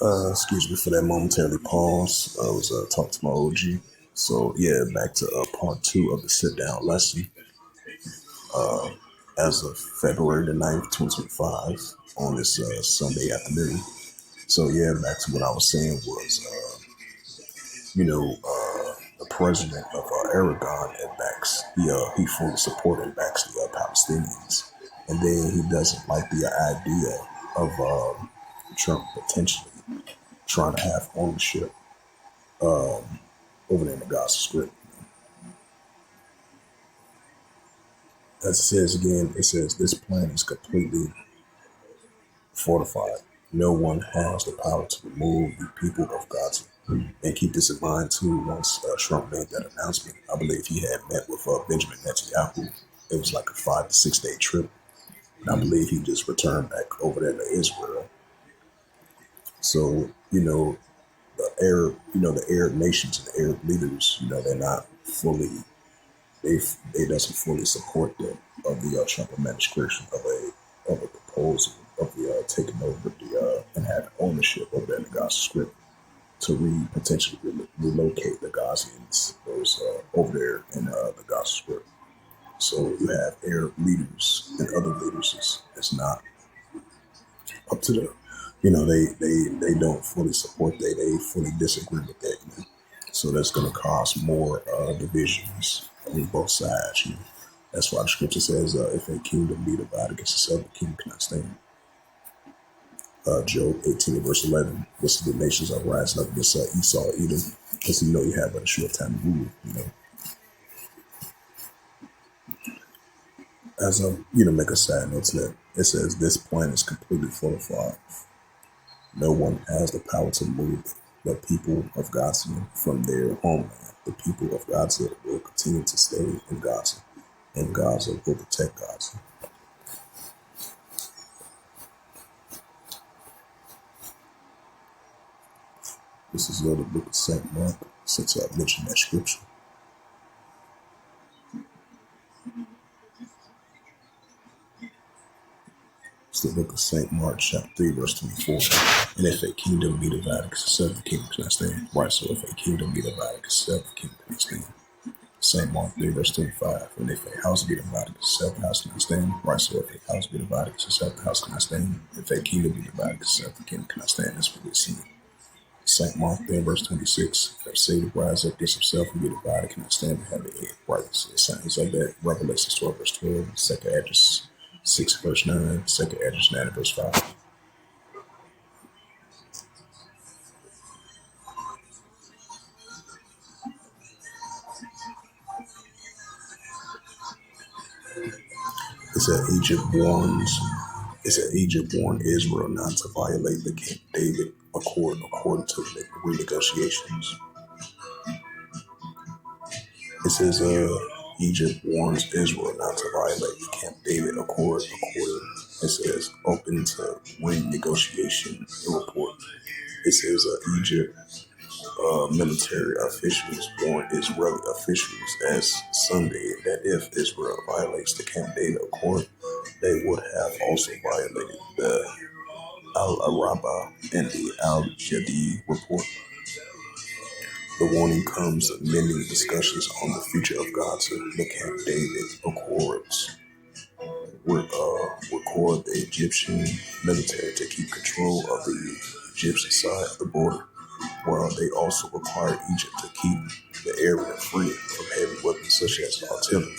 Excuse me for that momentary pause. I was talking to my OG. So yeah, back to part two of the sit down lesson. As of February the 9th, 2025, on this Sunday afternoon. So yeah, back to what I was saying was, the president of Aragon and backs he fully supported and backs the Palestinians, and then he doesn't like the idea of Trump potentially trying to have ownership over there in the Gaza Strip. As it says again, it says this plan is completely fortified. No one has the power to remove the people of Gaza. And keep this in mind too. Once Trump made that announcement, I believe he had met with Benjamin Netanyahu. It was like a 5 to 6 day trip, and I believe he just returned back over there to Israel. So the Arab nations and the Arab leaders, they're not fully they doesn't fully support the Trump administration of a proposal of the taking over the and having ownership over there in the Gaza Strip to potentially relocate the Gazians those over there in the Gaza Strip. So you have Arab leaders and other leaders it's not up to the they don't fully support they fully disagree with that. So that's going to cause more divisions on both sides. That's why the scripture says, if a kingdom be divided against itself, the kingdom cannot stand. Job 18 verse 11, this is the nations are rising up against Esau, Edom, because you have a short time to rule. As a make a side note to that, it says this plan is completely fortified. No one has the power to move the people of Gaza from their homeland. The people of Gaza will continue to stay in Gaza, and Gaza will protect Gaza. This is the book of St. Mark, since I mentioned that scripture. It's the book of St. Mark, chapter 3, verse 24. And if a kingdom be divided against itself, the kingdom cannot stand. Right, so if a kingdom be divided against itself, the kingdom cannot stand. St. Mark 3, verse 25. And if a house be divided against itself, the house cannot stand. Right, so if a house be divided against itself, the house cannot stand. If a kingdom be divided against itself, the kingdom cannot stand. That's what we see. St. Mark 3, verse 26. If Satan rise up against himself and be divided, cannot stand and have the head. Right, so the signs of that. Revelation 12, verse 12. Second address 6, verse 9. Second address 9, verse 5. It said Egypt warned Israel not to violate the Camp David Accord according to the renegotiations. It says Egypt warns Israel not to violate the Camp David Accord according. It says open to renegotiation report. It says Egypt military officials warned Israeli officials as Sunday that if Israel violates the Camp David Accord, they would have also violated the Al-Araba and the Al-Jadi report. The warning comes amending discussions on the future of Gaza. The Camp David Accords record the Egyptian military to keep control of the Egyptian side of the border, while they also required Egypt to keep the area free from heavy weapons such as artillery.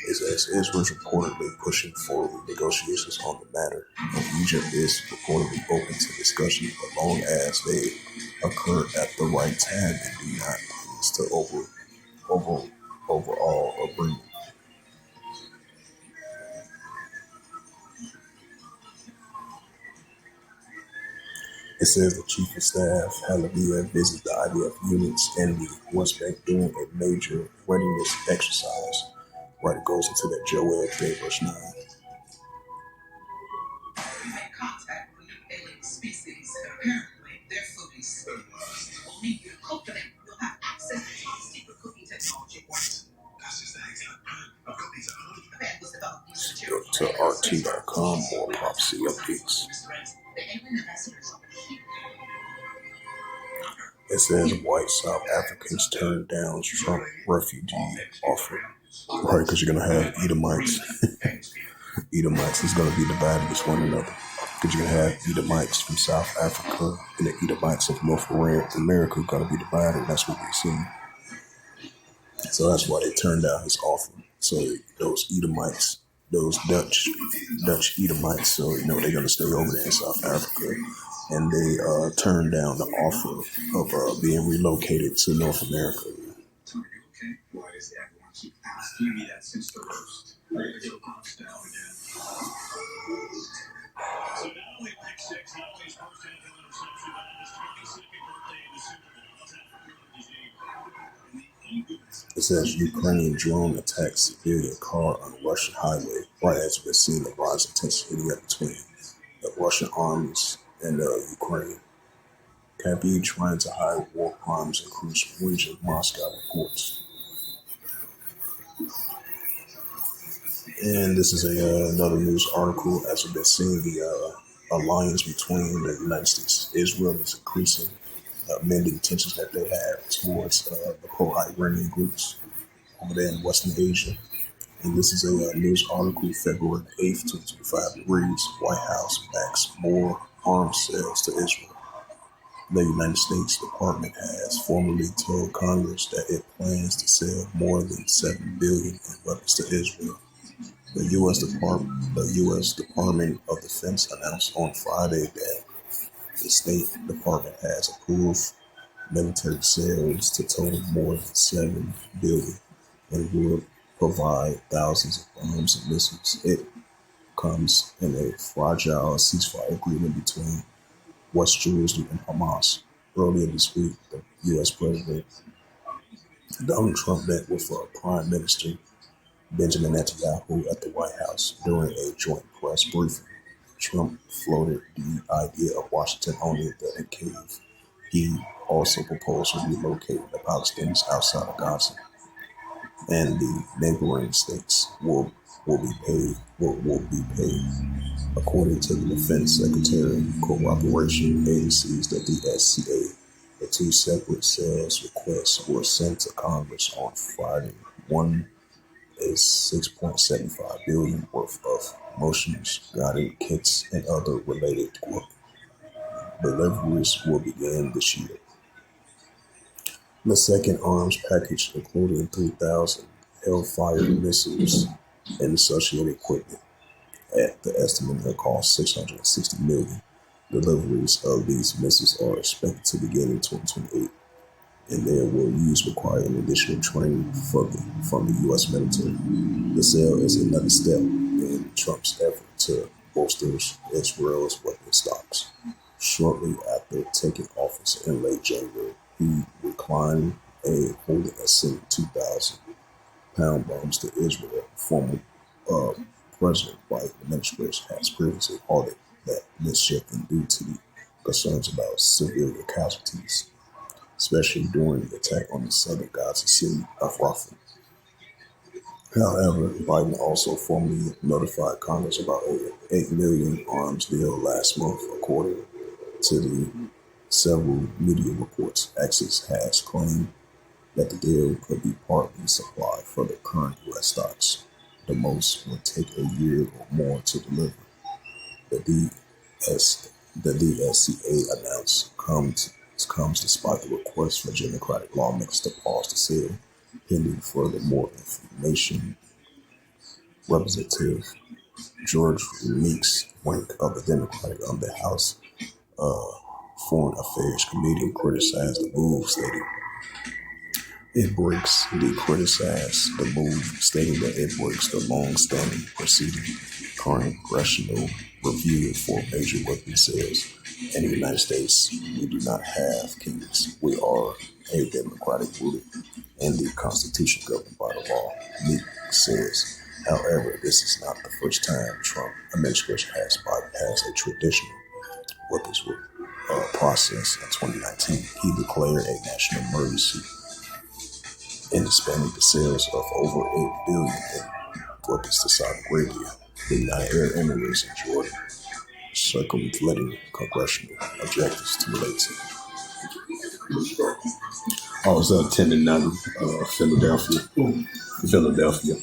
As Israel's reportedly pushing for negotiations on the matter, and Egypt is reportedly open to discussion as long as they occur at the right time and do not lead to overall agreement. It says the chief of staff, Hallelujah, visits the IDF units in the West Bank during a major readiness exercise. Right, it goes into that Joel 3, verse 9. Contact with alien species. Apparently, their food is only if you cook for them. You'll have access to top secret cooking technology. What? That's just the excellent plan. I've got these at home. The band was developed using materials. Go to RT.com or Prophecy Updates. The alien ambassadors It says white South Africans turned down Trump refugee offer. Right, because you're going to have Edomites. Edomites is going to be divided against one another. Because you're going to have Edomites from South Africa and the Edomites of North America going to be divided. That's what we're seeing. So that's why they turned down his offer. So those Edomites, those Dutch Edomites, so they're gonna stay over there in South Africa, and they turned down the offer of being relocated to North America. It says Ukrainian drone attacks civilian car on Russian highway right as we're seeing the rising tension heating up between the Russian armies and Ukraine. Khabib trying to hide war crimes in crucial region, Moscow reports. And this is another news article. As we've been seeing, the alliance between the United States and Israel is increasing, mending tensions that they have towards the pro-Iranian groups over there in Western Asia. And this is a news article, February 8th, 2025, reads, White House backs more arms sales to Israel. The United States Department has formally told Congress that it plans to sell more than $7 billion in weapons to Israel. The U.S. Department of Defense announced on Friday that the State Department has approved military sales to total more than $7 billion and will provide thousands of bombs and missiles. It comes in a fragile ceasefire agreement between West Jerusalem and Hamas. Earlier this week, the U.S. President Donald Trump met with Prime Minister Benjamin Netanyahu at the White House during a joint press briefing. Trump floated the idea of Washington owning the cave. He also proposed relocating the Palestinians outside of Gaza, and the neighboring states will be paid. According to the Defense Secretary, cooperation agencies, the DSCA, the two separate sales requests were sent to Congress on Friday. One is $6.75 billion worth of motions, guided kits, and other related equipment. Deliveries will begin this year. The second arms package, including 3,000 Hellfire missiles and associated equipment, at the estimated cost $660 million. Deliveries of these missiles are expected to begin in 2028, and their use require an additional training from the U.S. military. The sale is another step in Trump's effort to bolster Israel's weapon stocks. Shortly after taking office in late January, he declined holding a sending 2,000-pound bombs to Israel. Former President Biden administration has previously halted that misshifting due to the concerns about civilian casualties, especially during the attack on the southern Gaza city of Rafah. However, Biden also formally notified Congress about a $8 million arms deal last month, according to the several media reports. Axios has claimed that the deal could be partly supplied for the current U.S. stocks. The most will take a year or more to deliver. The DSCA announced comes despite the request for Democratic lawmakers to pause the sale, pending furthermore information. Representative George Meeks Wink of the Democratic the House Foreign Affairs Committee criticized the move, stating it breaks the long-standing preceding congressional review for major weapon sales. In the United States, we do not have kings. We are a democratic ruled and the Constitution governed by the law, Meek says. However, this is not the first time Trump administration has bypassed a traditional weapons process. In 2019, he declared a national emergency and suspended the sales of over $8 billion in weapons to Saudi Arabia, the United Arab Emirates, and Jordan, circumventing congressional objectives to relate to. I was attending Philadelphia. Philadelphia.